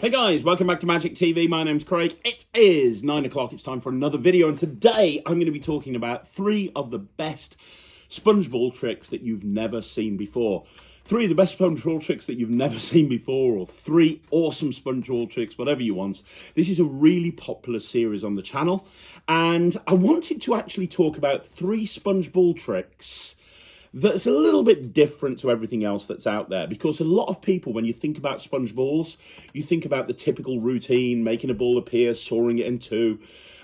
Hey guys, welcome back to Magic TV. My name's Craig. It is 9 o'clock. It's time for another video, and today I'm going to be talking about 3 of the best sponge ball tricks that you've never seen before. 3 of the best sponge ball tricks that you've never seen before, or 3 awesome sponge ball tricks, whatever you want. This is a really popular series on the channel, and I wanted to actually talk about 3 sponge ball tricks that's a little bit different to everything else that's out there, because a lot of people, when you think about sponge balls, you think about the typical routine, making a ball appear, sawing it in 2,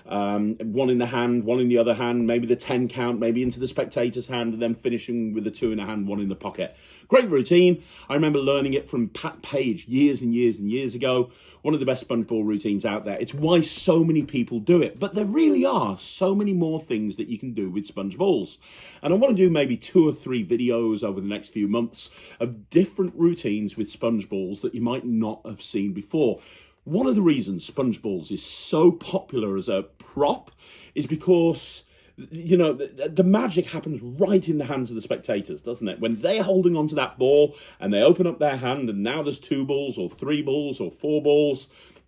one in the hand, one in the other hand, maybe the 10 count, maybe into the spectator's hand, and then finishing with the 2 in the hand, 1 in the pocket. Great routine. I remember learning it from Pat Page years and years and years ago. One of the best sponge ball routines out there. It's why so many people do it, but there really are so many more things that you can do with sponge balls. And I want to do maybe 2 or 3 videos over the next few months of different routines with sponge balls that you might not have seen before. One of the reasons sponge balls is so popular as a prop is because, you know, the magic happens right in the hands of the spectators, doesn't it? When they're holding onto that ball and they open up their hand and now there's 2 balls or 3 balls or 4 balls,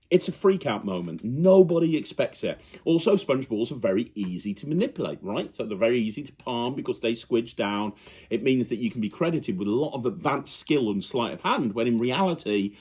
it's a freak out moment. Nobody expects it. Also, sponge balls are very easy to manipulate, right? So they're very easy to palm because they squidge down. It means that you can be credited with a lot of advanced skill and sleight of hand, when in reality,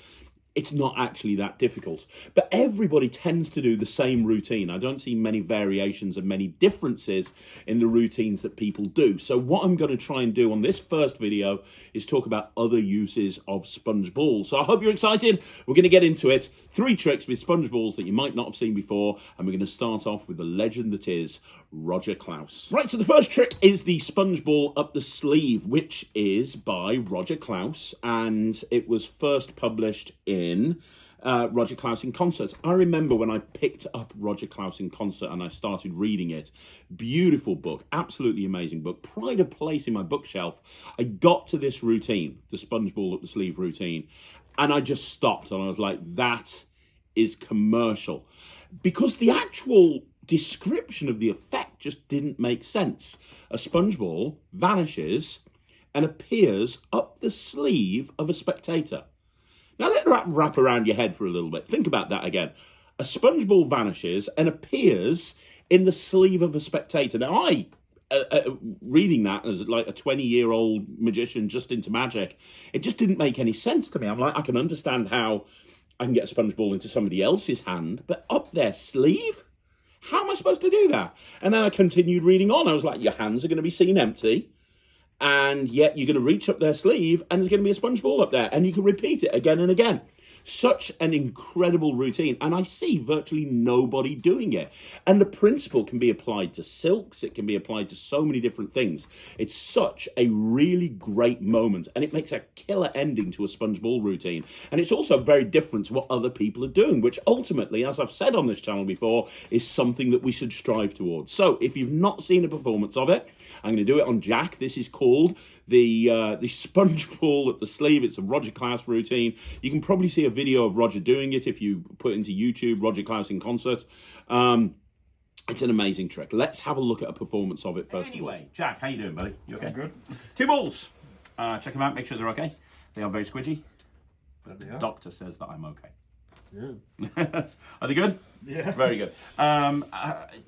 it's not actually that difficult. But everybody tends to do the same routine. I don't see many variations and many differences in the routines that people do. So what I'm going to try and do on this first video is talk about other uses of sponge balls. So I hope you're excited. We're going to get into it. 3 tricks with sponge balls that you might not have seen before. And we're going to start off with the legend that is Roger Clouse. Right, so the first trick is the SpongeBob Up The Sleeve, which is by Roger Clouse. And it was first published in Roger Clouse in Concert. I remember when I picked up Roger Clouse in Concert and I started reading it. Beautiful book, absolutely amazing book. Pride of place in my bookshelf. I got to this routine, the SpongeBob Up The Sleeve routine, and I just stopped and I was like, that is commercial. Because the actual description of the effect just didn't make sense. A sponge ball vanishes and appears up the sleeve of a spectator. Now let that wrap around your head for a little bit. Think about that again. A sponge ball vanishes and appears in the sleeve of a spectator. Now reading that as like a 20-year-old magician just into magic, it just didn't make any sense to me. I'm like, I can understand how I can get a sponge ball into somebody else's hand, but up their sleeve? How am I supposed to do that? And then I continued reading on. I was like, your hands are going to be seen empty, and yet you're going to reach up their sleeve and there's going to be a sponge ball up there, and you can repeat it again and again. Such an incredible routine, and I see virtually nobody doing it. And the principle can be applied to silks, it can be applied to so many different things. It's such a really great moment, and it makes a killer ending to a sponge ball routine. And it's also very different to what other people are doing, which ultimately, as I've said on this channel before, is something that we should strive towards. So if you've not seen a performance of it, I'm going to do it on Jack. This is called the sponge ball at the sleeve. It's a Roger Clouse routine. You can probably see a video of Roger doing it if you put into YouTube Roger Clouse in Concert. It's an amazing trick. Let's have a look at a performance of it first. Anyway, Jack, how you doing, buddy? You okay? I'm good. 2 balls. Check them out. Make sure they're okay. They are very squidgy. But the Yeah. doctor says that I'm okay. Yeah. Are they good? Yeah. Very good.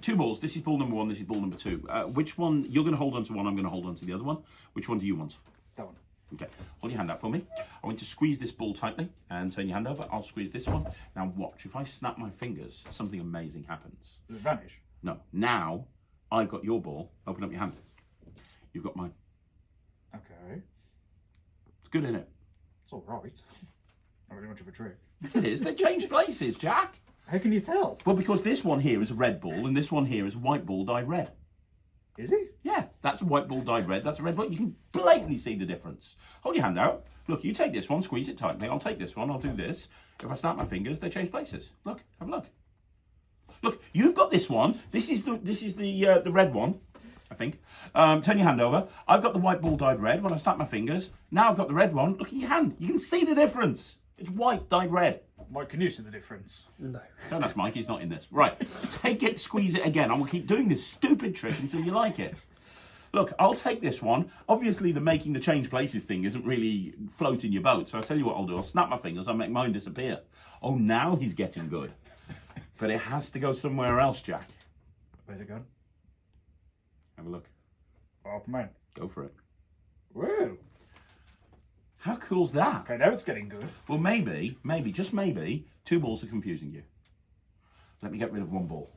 2 balls. This is ball number 1. This is ball number 2. Which one? You're going to hold on to one. I'm going to hold on to the other one. Which one do you want? That one. Okay. Hold your hand out for me. I want you to squeeze this ball tightly and turn your hand over. I'll squeeze this one. Now watch. If I snap my fingers, something amazing happens. Does it vanish? No. Now I've got your ball. Open up your hand. You've got mine. Okay. It's good, isn't it? It's all right. Not really much of a trick. Yes, it is. They changed places, Jack. How can you tell? Well, because this one here is a red ball and this one here is a white ball dyed red. Is he? Yeah, that's a white ball dyed red. That's a red ball. You can blatantly see the difference. Hold your hand out. Look, you take this one, squeeze it tightly. I'll take this one. I'll do this. If I snap my fingers, they change places. Look, have a look. Look, you've got this one. This is the red one, I think. Turn your hand over. I've got the white ball dyed red. When I snap my fingers, now I've got the red one. Look at your hand. You can see the difference. It's white dyed red. Mike, can you see the difference? No. Don't ask Mike, he's not in this. Right, take it, squeeze it again. I will keep doing this stupid trick until you like it. Look, I'll take this one. Obviously, the making the change places thing isn't really floating your boat. So I'll tell you what I'll do. I'll snap my fingers. I'll make mine disappear. Oh, now he's getting good. But it has to go somewhere else, Jack. Where's it going? Have a look. Oh, man. Go for it. Woo! How cool's that? Okay, now it's getting good. Well, maybe, just maybe, 2 balls are confusing you. Let me get rid of 1 ball.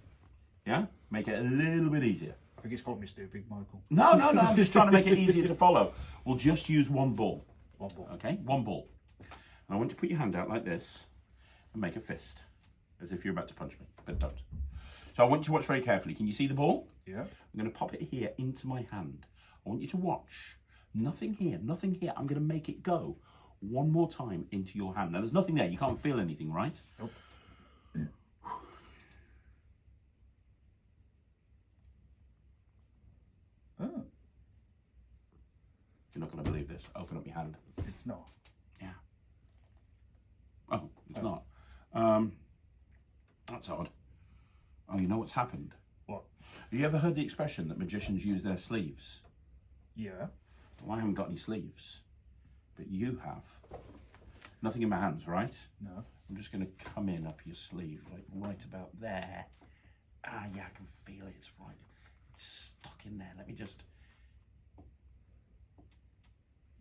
Yeah? Make it a little bit easier. I think it's called me stupid, Michael. No, I'm just trying to make it easier to follow. We'll just use 1 ball. 1 ball. Okay, 1 ball. And I want you to put your hand out like this and make a fist, as if you're about to punch me, but don't. So I want you to watch very carefully. Can you see the ball? Yeah. I'm going to pop it here into my hand. I want you to watch. Nothing here, nothing here. I'm going to make it go 1 more time into your hand. Now, there's nothing there. You can't feel anything, right? Nope. Oh. You're not going to believe this. Open up your hand. It's not. Yeah. Oh, it's not. That's odd. Oh, you know what's happened? What? Have you ever heard the expression that magicians use their sleeves? Yeah. Well, I haven't got any sleeves, but you have. Nothing in my hands, right? No. I'm just going to come in up your sleeve, like right about there. Ah, yeah, I can feel it. It's right. It's stuck in there. Let me just...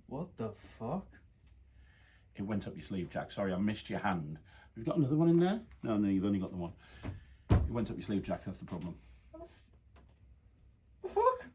What the fuck? It went up your sleeve, Jack. Sorry, I missed your hand. Have you got another one in there? No, you've only got the one. It went up your sleeve, Jack. That's the problem. The fuck?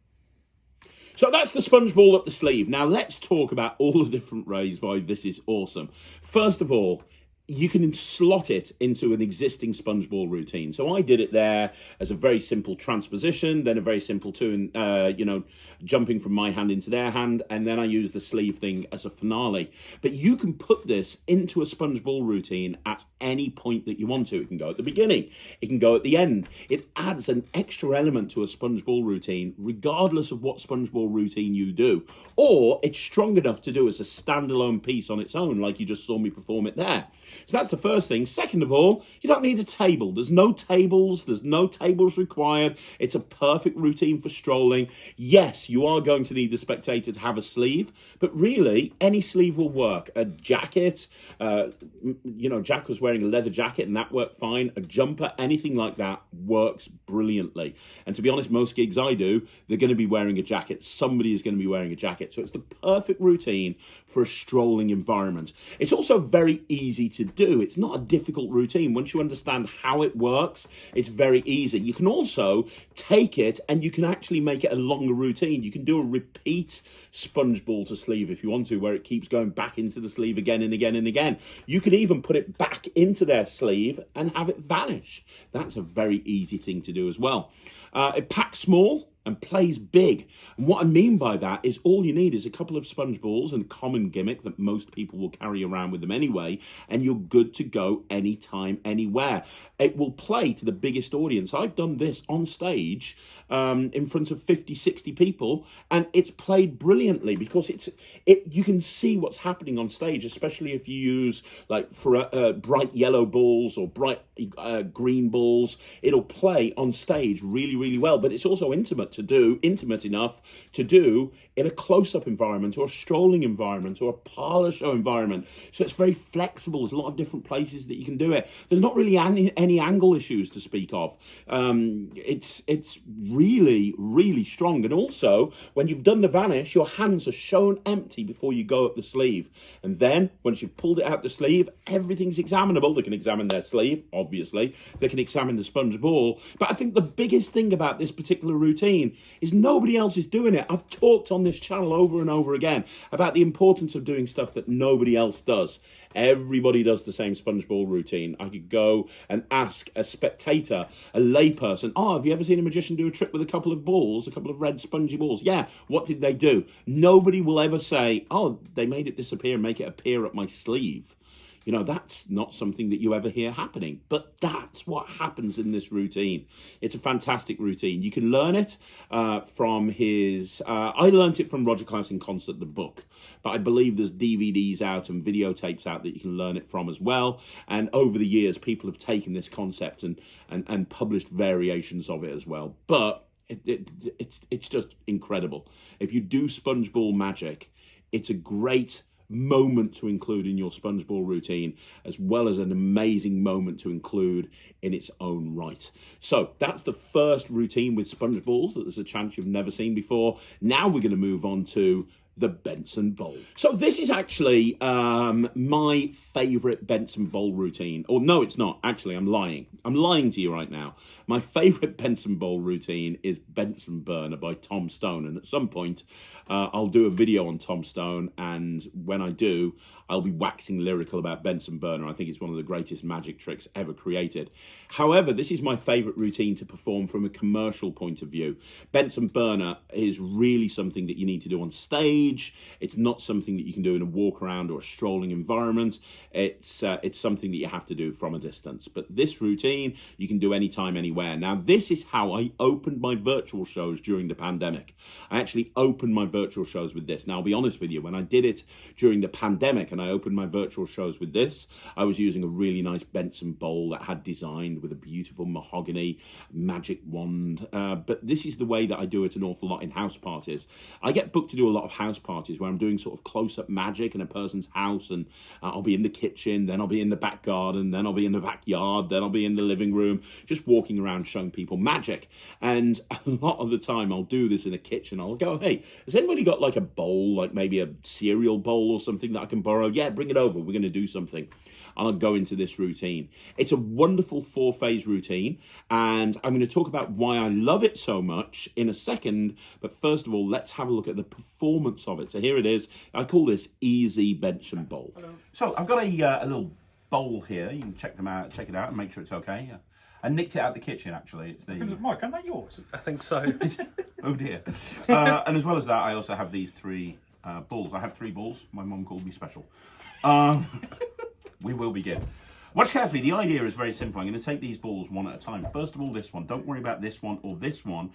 So that's the SpongeBob Up The Sleeve. Now let's talk about all the different ways why this is awesome. First of all, you can slot it into an existing SpongeBob routine. So I did it there as a very simple transposition, then a very simple jumping from my hand into their hand, and then I used the sleeve thing as a finale. But you can put this into a SpongeBob routine at any point that you want to. It can go at the beginning, it can go at the end. It adds an extra element to a SpongeBob routine, regardless of what SpongeBob routine you do. Or it's strong enough to do as a standalone piece on its own, like you just saw me perform it there. So that's the first thing. Second of all, you don't need a table. There's no tables required. It's a perfect routine for strolling. Yes, you are going to need the spectator to have a sleeve, but really, any sleeve will work. A jacket, Jack was wearing a leather jacket and that worked fine. A jumper, anything like that works brilliantly. And to be honest, most gigs I do, they're going to be wearing a jacket. Somebody is going to be wearing a jacket. So it's the perfect routine for a strolling environment. It's also very easy to do. It's not a difficult routine. Once you understand how it works, it's very easy. You can also take it and you can actually make it a longer routine. You can do a repeat SpongeBob to sleeve if you want to, where it keeps going back into the sleeve again and again and again. You can even put it back into their sleeve and have it vanish. That's a very easy thing to do as well. It packs small and plays big. And what I mean by that is all you need is a couple of sponge balls and a common gimmick that most people will carry around with them anyway, and you're good to go anytime, anywhere. It will play to the biggest audience. I've done this on stage in front of 50, 60 people, and it's played brilliantly because you can see what's happening on stage, especially if you use bright yellow balls or bright green balls. It'll play on stage really, really well, but it's also intimate enough to do in a close-up environment or a strolling environment or a parlor show environment. So it's very flexible. There's a lot of different places that you can do it. There's not really any angle issues to speak of. It's really, really strong. And also, when you've done the vanish, your hands are shown empty before you go up the sleeve. And then, once you've pulled it out the sleeve, everything's examinable. They can examine their sleeve, obviously. They can examine the sponge ball. But I think the biggest thing about this particular routine is nobody else is doing it. I've talked on this channel over and over again about the importance of doing stuff that nobody else does. Everybody does the same SpongeBob routine. I could go and ask a spectator, a layperson, have you ever seen a magician do a trick with a couple of balls, a couple of red spongy balls? Yeah, what did they do? Nobody will ever say, they made it disappear and make it appear up my sleeve. That's not something that you ever hear happening, but that's what happens in this routine. It's a fantastic routine. You can learn it from I learned it from Roger Klaus in Concert, the book, but I believe there's DVDs out and videotapes out that you can learn it from as well. And over the years, people have taken this concept and published variations of it as well. But It's just incredible. If you do sponge ball magic, it's a great moment to include in your sponge ball routine, as well as an amazing moment to include in its own right. So that's the first routine with sponge balls that there's a chance you've never seen before. Now we're going to move on to the Benson Bowl. So this is actually my favourite Benson Bowl routine. Or no, it's not. Actually, I'm lying. I'm lying to you right now. My favourite Benson Bowl routine is Benson Burner by Tom Stone. And at some point, I'll do a video on Tom Stone. And when I do, I'll be waxing lyrical about Benson Burner. I think it's one of the greatest magic tricks ever created. However, this is my favourite routine to perform from a commercial point of view. Benson Burner is really something that you need to do on stage. It's not something that you can do in a walk around or a strolling environment. It's something that you have to do from a distance. But this routine you can do anytime, anywhere. Now, this is how I opened my virtual shows during the pandemic. I actually opened my virtual shows with this. Now, I'll be honest with you, when I did it during the pandemic and I opened my virtual shows with this, I was using a really nice Benson bowl that had designed with a beautiful mahogany magic wand. But this is the way that I do it an awful lot in house parties. I get booked to do a lot of house parties where I'm doing sort of close-up magic in a person's house, and I'll be in the kitchen, then I'll be in the back garden, then I'll be in the backyard, then I'll be in the living room, just walking around showing people magic. And a lot of the time I'll do this in a kitchen. I'll go, hey, has anybody got like a bowl, like maybe a cereal bowl or something that I can borrow? Yeah, bring it over, we're going to do something. And I'll go into this routine. It's a wonderful 4-phase routine, and I'm going to talk about why I love it so much in a second. But first of all, let's have a look at the performance of it. So here it is. I call this Easy Benson Bowl. Hello. So I've got a little bowl here. You can check it out, and make sure it's okay. Yeah. I nicked it out the kitchen, actually. It's the Mike, isn't that yours? I think so. Oh dear. And as well as that, I also have these 3 balls. I have 3 balls. My mum called me special. We will begin. Watch carefully. The idea is very simple. I'm going to take these balls one at a time. First of all, this one. Don't worry about this one or this one.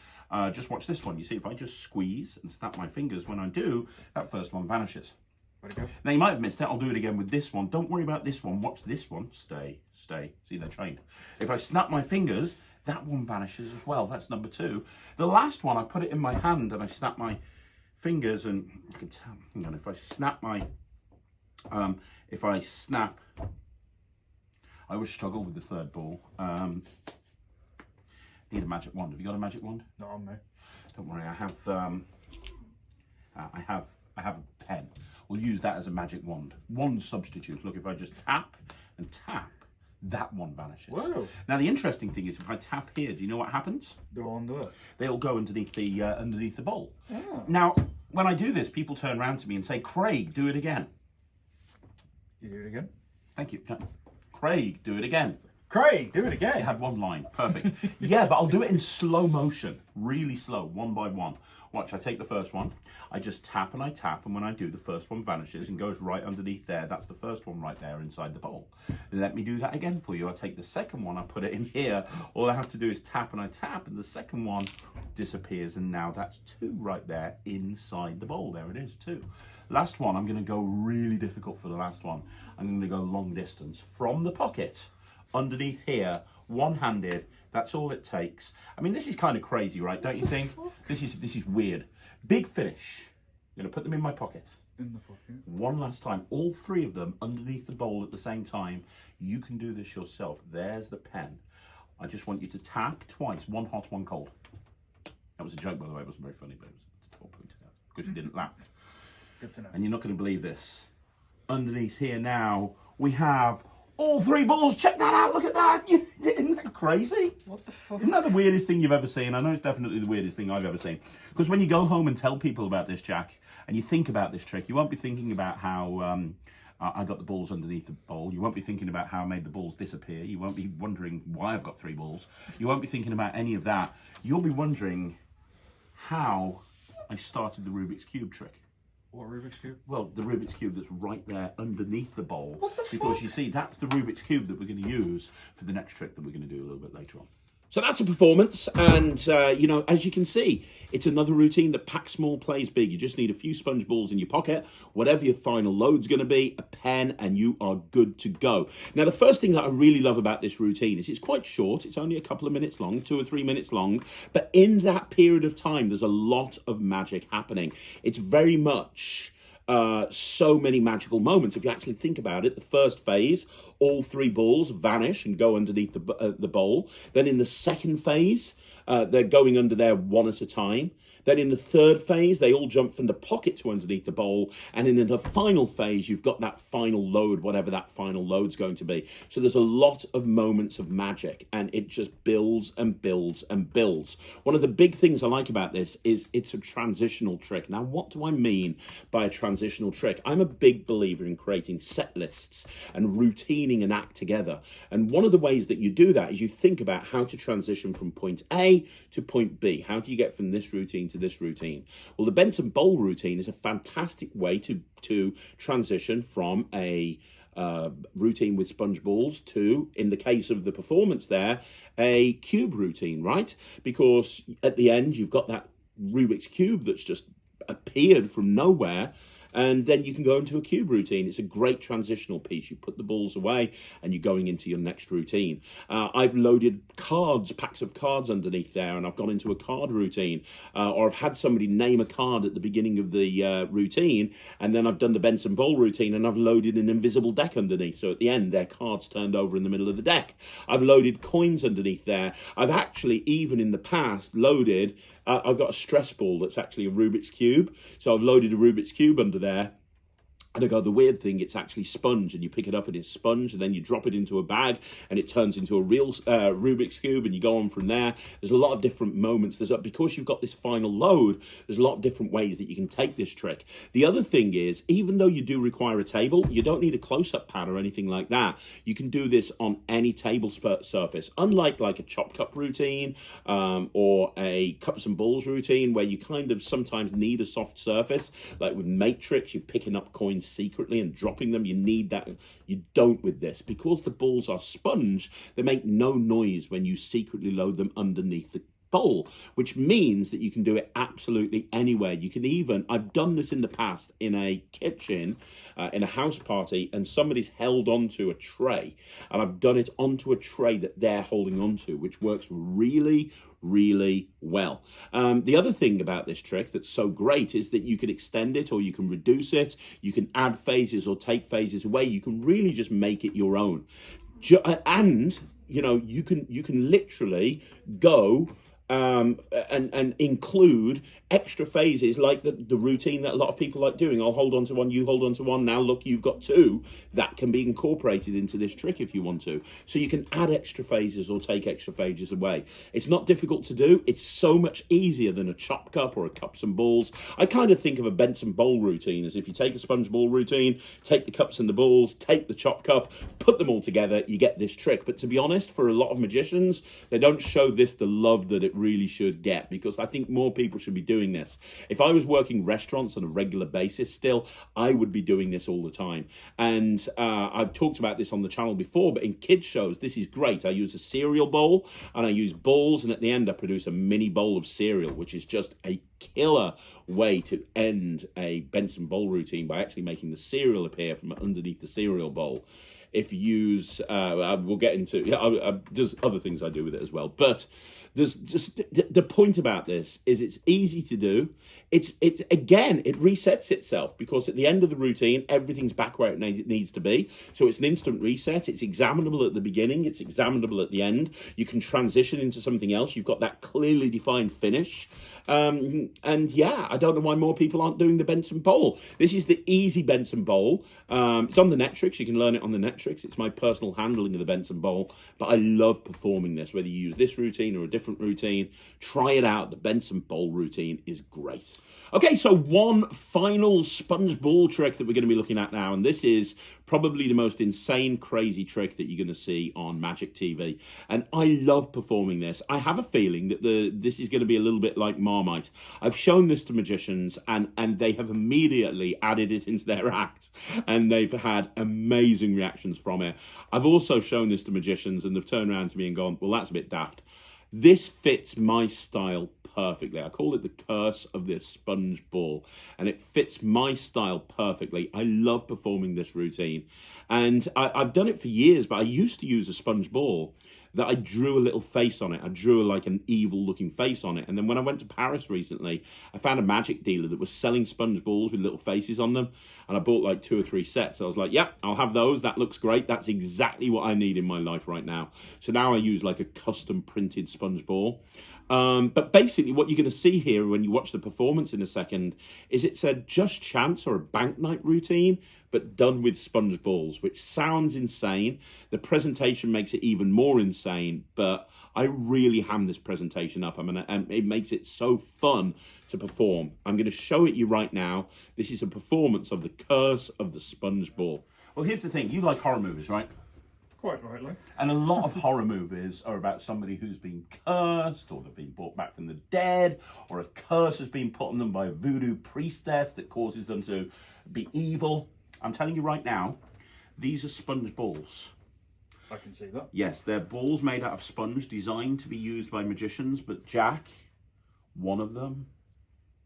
Just watch this one. You see, if I just squeeze and snap my fingers, when I do, that first one vanishes. Where'd it go? Now, you might have missed it. I'll do it again with this one. Don't worry about this one. Watch this one. Stay. See, they're trained. If I snap my fingers, that one vanishes as well. That's number 2. The last one, I put it in my hand and I snap my fingers, and you can tell. Hang on, if I snap, I always struggle with the third ball. Need a magic wand. Have you got a magic wand? Not on me. Don't worry, I have a pen. We'll use that as a magic wand. Wand substitute. Look, if I just tap and tap, that one vanishes. Whoa. Now, the interesting thing is, if I tap here, do you know what happens? They're on there. They'll go underneath the bowl. Oh. Now, when I do this, people turn around to me and say, Craig, do it again. You do it again? Thank you. Craig, do it again. Craig, do it It again. had one line. Perfect. Yeah, but I'll do it in slow motion. Really slow, one by one. Watch, I take the first one. I just tap and I tap, and when I do, the first one vanishes and goes right underneath there. That's the first one right there inside the bowl. Let me do that again for you. I take the second one, I put it in here. All I have to do is tap and I tap, and the second one disappears, and now that's 2 right there inside the bowl. There it is, 2. Last one, I'm going to go really difficult for the last one. I'm going to go long distance from the pocket underneath here, one-handed. That's all it takes. I mean, this is kind of crazy, right? Don't you think? This is weird. Big finish. I'm going to put them in my pocket. In the pocket. One last time. All 3 of them underneath the bowl at the same time. You can do this yourself. There's the pen. I just want you to tap twice. One hot, one cold. That was a joke, by the way. It wasn't very funny, but it was all pointed out because you didn't laugh. Good to know. And you're not going to believe this. Underneath here now, we have all 3 balls. Check that out. Look at that. Isn't that crazy? What the fuck? Isn't that the weirdest thing you've ever seen? I know it's definitely the weirdest thing I've ever seen. Because when you go home and tell people about this, Jack, and you think about this trick, you won't be thinking about how I got the balls underneath the bowl. You won't be thinking about how I made the balls disappear. You won't be wondering why I've got 3 balls. You won't be thinking about any of that. You'll be wondering how I started the Rubik's Cube trick. What Rubik's Cube? Well, the Rubik's Cube that's right there underneath the bowl. What the Because fuck? you see, that's the Rubik's Cube that we're going to use for the next trick that we're going to do a little bit later on. So that's a performance, and as you can see, it's another routine that packs small, plays big. You just need a few sponge balls in your pocket, whatever your final load's going to be, a pen, and you are good to go. Now, the first thing that I really love about this routine is it's quite short. It's only a couple of minutes long, 2 or 3 minutes long, but in that period of time, there's a lot of magic happening. It's very much so many magical moments. If you actually think about it, the first phase, all 3 balls vanish and go underneath the bowl. Then in the second phase, they're going under there one at a time. Then in the third phase, they all jump from the pocket to underneath the bowl. And in the final phase, you've got that final load, whatever that final load's going to be. So there's a lot of moments of magic, and it just builds and builds and builds. One of the big things I like about this is it's a transitional trick. Now, what do I mean by a transitional trick? I'm a big believer in creating set lists and routining an act together. And one of the ways that you do that is you think about how to transition from point A to point B. How do you get from this routine to this routine? Well, the Benson bowl routine is a fantastic way to transition from a routine with sponge balls to, in the case of the performance there, a cube routine, right? Because at the end, you've got that Rubik's Cube that's just appeared from nowhere, and then you can go into a cube routine. It's a great transitional piece. You put the balls away and you're going into your next routine. I've loaded cards, packs of cards underneath there, and I've gone into a card routine. Or I've had somebody name a card at the beginning of the routine, and then I've done the Benson bowl routine and I've loaded an invisible deck underneath. So at the end, their cards turned over in the middle of the deck. I've loaded coins underneath there. I've actually, even in the past, loaded, I've got a stress ball that's actually a Rubik's Cube. So I've loaded a Rubik's Cube under there. And I go, the weird thing, it's actually sponge, and you pick it up and it's sponge, and then you drop it into a bag and it turns into a real Rubik's Cube, and you go on from there. There's a lot of different moments. Because you've got this final load, there's a lot of different ways that you can take this trick. The other thing is, even though you do require a table, you don't need a close-up pad or anything like that. You can do this on any table surface, unlike like a chop cup routine or a cups and balls routine, where you kind of sometimes need a soft surface. Like with Matrix, you're picking up coins secretly and dropping them. You need that. You don't with this. Because the balls are sponge, they make no noise when you secretly load them underneath the bowl, which means that you can do it absolutely anywhere. You can even, I've done this in the past in a kitchen, in a house party, and somebody's held onto a tray, and I've done it onto a tray that they're holding onto, which works really, really well. The other thing about this trick that's so great is that you can extend it or you can reduce it. You can add phases or take phases away. You can really just make it your own. And, you can literally go and include extra phases, like the routine that a lot of people like doing. I'll hold on to one, you hold on to one. Now look, you've got 2. That can be incorporated into this trick if you want to. So you can add extra phases or take extra phases away. It's not difficult to do. It's so much easier than a chop cup or a cups and balls. I kind of think of a Benson bowl routine as if you take a sponge ball routine, take the cups and the balls, take the chop cup, put them all together, you get this trick. But to be honest, for a lot of magicians, they don't show this the love that it really should get, because I think more people should be doing this. If I was working restaurants on a regular basis still, I would be doing this all the time. And I've talked about this on the channel before, but in kids shows, this is great. I use a cereal bowl and I use balls, and at the end I produce a mini bowl of cereal, which is just a killer way to end a Benson bowl routine, by actually making the cereal appear from underneath the cereal bowl. If you use, we'll get into, there's other things I do with it as well, but there's just, the point about this is it's easy to do. Again, it resets itself, because at the end of the routine, everything's back where it needs to be. So it's an instant reset. It's examinable at the beginning. It's examinable at the end. You can transition into something else. You've got that clearly defined finish. And yeah, I don't know why more people aren't doing the Benson bowl. This is the easy Benson bowl. It's on the Netrix. You can learn it on the Netrix. It's my personal handling of the Benson bowl, but I love performing this, whether you use this routine or a different routine. Try it out. The Benson bowl routine is great. Okay, so one final sponge ball trick that we're going to be looking at now, and this is probably the most insane, crazy trick that you're going to see on Magic TV. And I love performing this. I have a feeling that this is going to be a little bit like Marmite. I've shown this to magicians, and they have immediately added it into their act, and they've had amazing reactions from it. I've also shown this to magicians, and they've turned around to me and gone, well, that's a bit daft. This fits my style perfectly. I call it the curse of this sponge ball, and it fits my style perfectly. I love performing this routine, and I've done it for years, but I used to use a sponge ball that I drew a little face on it. I drew like an evil looking face on it. And then when I went to Paris recently, I found a magic dealer that was selling sponge balls with little faces on them. And I bought like 2 or 3 sets. I was like, yeah, I'll have those. That looks great. That's exactly what I need in my life right now. So now I use like a custom printed sponge ball. But basically what you're going to see here when you watch the performance in a second is it's a Just Chance or a bank night routine, but done with sponge balls, which sounds insane. The presentation makes it even more insane, but I really ham this presentation up. And it makes it so fun to perform. I'm going to show it you right now. This is a performance of the curse of the sponge ball. Well, here's the thing. You like horror movies, right? Quite rightly. And a lot of horror movies are about somebody who's been cursed, or they've been brought back from the dead, or a curse has been put on them by a voodoo priestess that causes them to be evil. I'm telling you right now, these are sponge balls. I can see that. Yes, they're balls made out of sponge, designed to be used by magicians, but Jack, one of them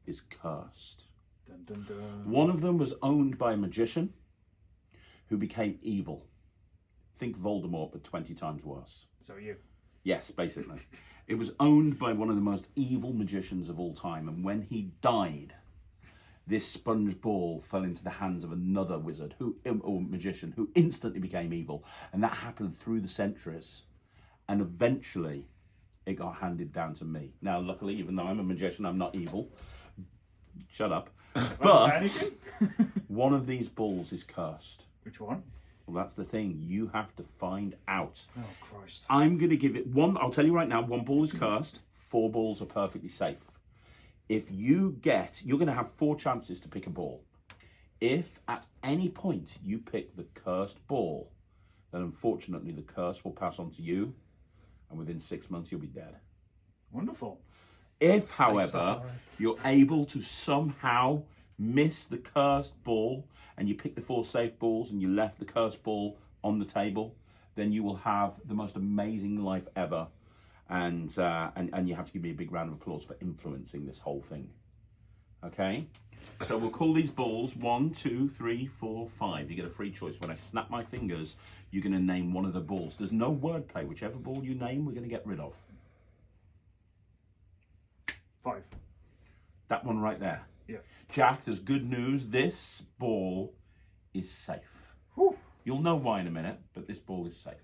is cursed. Dun, dun, dun. One of them was owned by a magician who became evil. Think Voldemort, but 20 times worse. So you. Yes, basically. It was owned by one of the most evil magicians of all time, and when he died, this sponge ball fell into the hands of another wizard or magician who instantly became evil. And that happened through the centuries. And eventually it got handed down to me. Now, luckily, even though I'm a magician, I'm not evil. Shut up. But one of these balls is cursed. Which one? Well, that's the thing. You have to find out. Oh, Christ. I'm going to give it one. I'll tell you right now, 1 ball is cursed. 4 balls are perfectly safe. If you get, you're going to have 4 chances to pick a ball. If at any point you pick the cursed ball, then unfortunately the curse will pass on to you, and within 6 months you'll be dead. Wonderful. If, however, you're able to somehow miss the cursed ball and you pick the 4 safe balls and you left the cursed ball on the table, then you will have the most amazing life ever. And you have to give me a big round of applause for influencing this whole thing. Okay? So we'll call these balls 1, 2, 3, 4, 5. You get a free choice. When I snap my fingers, you're going to name one of the balls. There's no wordplay. Whichever ball you name, we're going to get rid of. 5. That one right there. Yeah. Jack, there's good news. This ball is safe. Whew. You'll know why in a minute, but this ball is safe.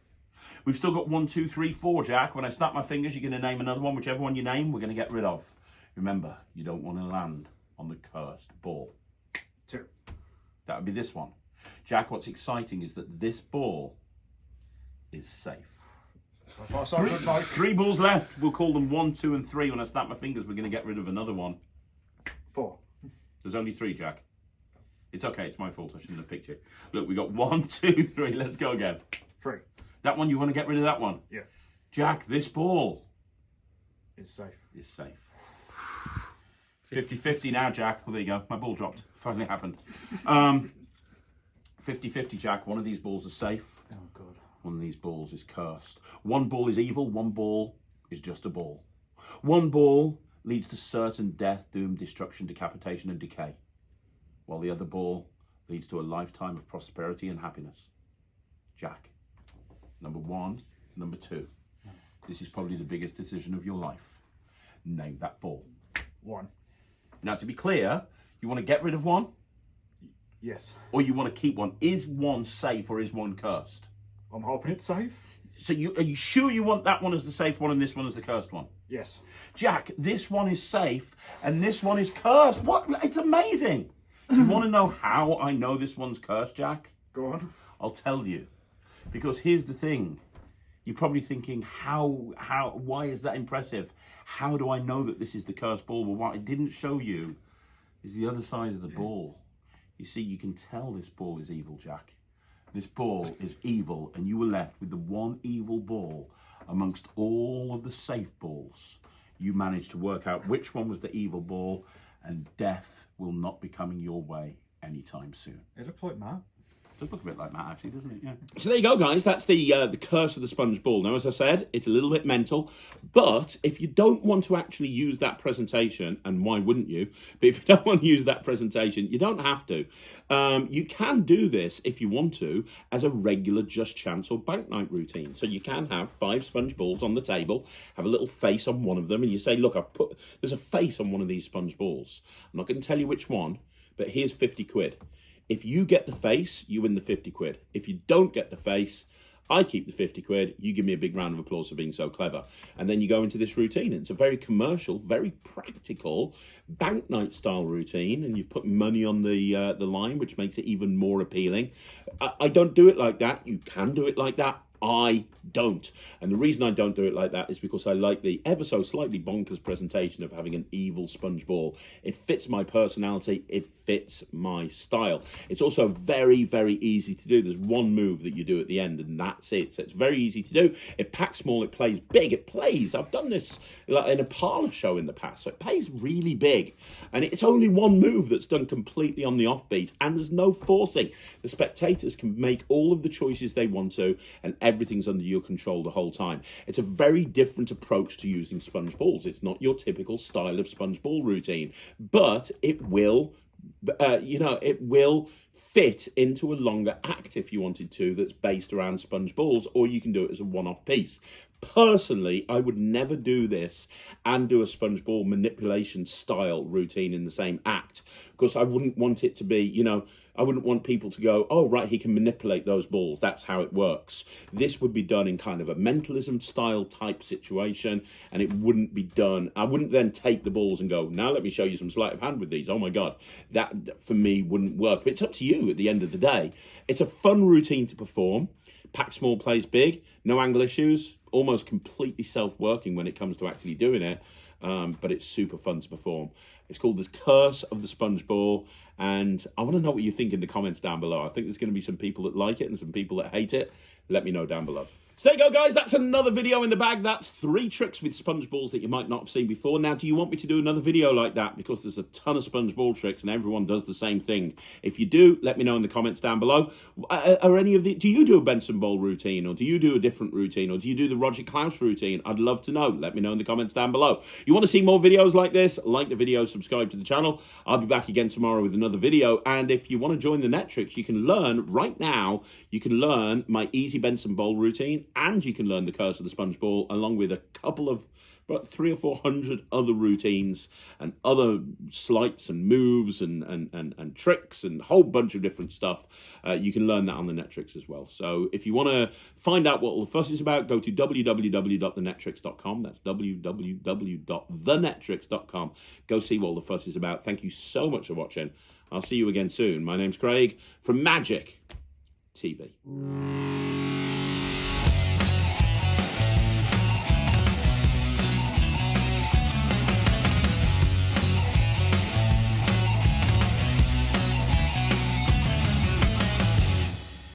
We've still got 1, 2, 3, 4, Jack. When I snap my fingers, you're going to name another one. Whichever one you name, we're going to get rid of. Remember, you don't want to land on the cursed ball. 2. That would be this one. Jack, what's exciting is that this ball is safe. So far, so good, Mike. 3 balls left. We'll call them 1, 2, and 3. When I snap my fingers, we're going to get rid of another one. 4. There's only 3, Jack. It's okay. It's my fault. I shouldn't have picked you. Look, we got 1, 2, 3. Let's go again. 3. That one, you want to get rid of that one? Yeah. Jack, this ball Is safe. is safe. 50-50 now, Jack. Well, there you go. My ball dropped. Finally happened. 50-50, Jack. One of these balls is safe. Oh, God. One of these balls is cursed. 1 ball is evil. 1 ball is just a ball. 1 ball leads to certain death, doom, destruction, decapitation, and decay, while the other ball leads to a lifetime of prosperity and happiness. Jack, number 1, number 2. This is probably the biggest decision of your life. Name that ball. 1. Now, to be clear, you want to get rid of 1? Yes. Or you want to keep 1? Is 1 safe or is 1 cursed? I'm hoping it's safe. So are you sure you want that one as the safe one and this one as the cursed one? Yes. Jack, this one is safe and this one is cursed. What? It's amazing. You want to know how I know this one's cursed, Jack? Go on. I'll tell you. Because here's the thing. You're probably thinking, why is that impressive? How do I know that this is the cursed ball? Well, what I didn't show you is the other side of the ball. You see, you can tell this ball is evil, Jack. This ball is evil, and you were left with the one evil ball amongst all of the safe balls. You managed to work out which one was the evil ball, and death will not be coming your way anytime soon. It looks like Matt. Does look a bit like that, actually, doesn't it? Yeah. So there you go, guys. That's the curse of the sponge ball. Now, as I said, it's a little bit mental, but if you don't want to actually use that presentation, and why wouldn't you? But if you don't want to use that presentation, you don't have to. You can do this if you want to as a regular just chance or bank night routine. So you can have 5 sponge balls on the table, have a little face on one of them, and you say, look, there's a face on one of these sponge balls. I'm not going to tell you which one, but here's 50 quid. If you get the face, you win the 50 quid. If you don't get the face, I keep the 50 quid. You give me a big round of applause for being so clever. And then you go into this routine. It's a very commercial, very practical bank night style routine. And you've put money on the line, which makes it even more appealing. I don't do it like that. You can do it like that. I don't. And the reason I don't do it like that is because I like the ever so slightly bonkers presentation of having an evil sponge ball. It fits my personality. It fits my style. It's also very, very easy to do. There's one move that you do at the end and that's it. So it's very easy to do. It packs small. It plays big. It plays. I've done this in a parlor show in the past. So it plays really big. And it's only one move that's done completely on the offbeat. And there's no forcing. The spectators can make all of the choices they want to, and everything's under your control the whole time. It's a very different approach to using sponge balls. It's not your typical style of sponge ball routine, but it will, it will fit into a longer act if you wanted to that's based around sponge balls, or you can do it as a one-off piece. Personally, I would never do this and do a sponge ball manipulation style routine in the same act, because I wouldn't want it to be, I wouldn't want people to go, oh, right, he can manipulate those balls. That's how it works. This would be done in kind of a mentalism style type situation, and it wouldn't be done. I wouldn't then take the balls and go, now let me show you some sleight of hand with these. Oh my God, that for me wouldn't work. But it's up to you at the end of the day. It's a fun routine to perform. Pack small, plays big, no angle issues, almost completely self-working when it comes to actually doing it, but it's super fun to perform. It's called The Curse of the Sponge Ball, and I want to know what you think in the comments down below. I think there's going to be some people that like it and some people that hate it. Let me know down below. So there you go, guys. That's another video in the bag. That's 3 tricks with sponge balls that you might not have seen before. Now, do you want me to do another video like that? Because there's a ton of sponge ball tricks and everyone does the same thing. If you do, let me know in the comments down below. Do you do a Benson Bowl routine, or do you do a different routine, or do you do the Roger Klaus routine? I'd love to know. Let me know in the comments down below. You want to see more videos like this? Like the video, subscribe to the channel. I'll be back again tomorrow with another video. And if you want to join the Netrix, you can learn right now. You can learn my easy Benson Bowl routine, and you can learn the curse of the sponge ball, along with a couple of about 300 or 400 other routines and other sleights and moves and tricks and a whole bunch of different stuff. You can learn that on the Netrix as well. So if you want to find out what all the fuss is about, go to www.thenetrix.com. That's www.thenetrix.com. Go see what all the fuss is about. Thank you so much for watching. I'll see you again soon. My name's Craig from Magic TV.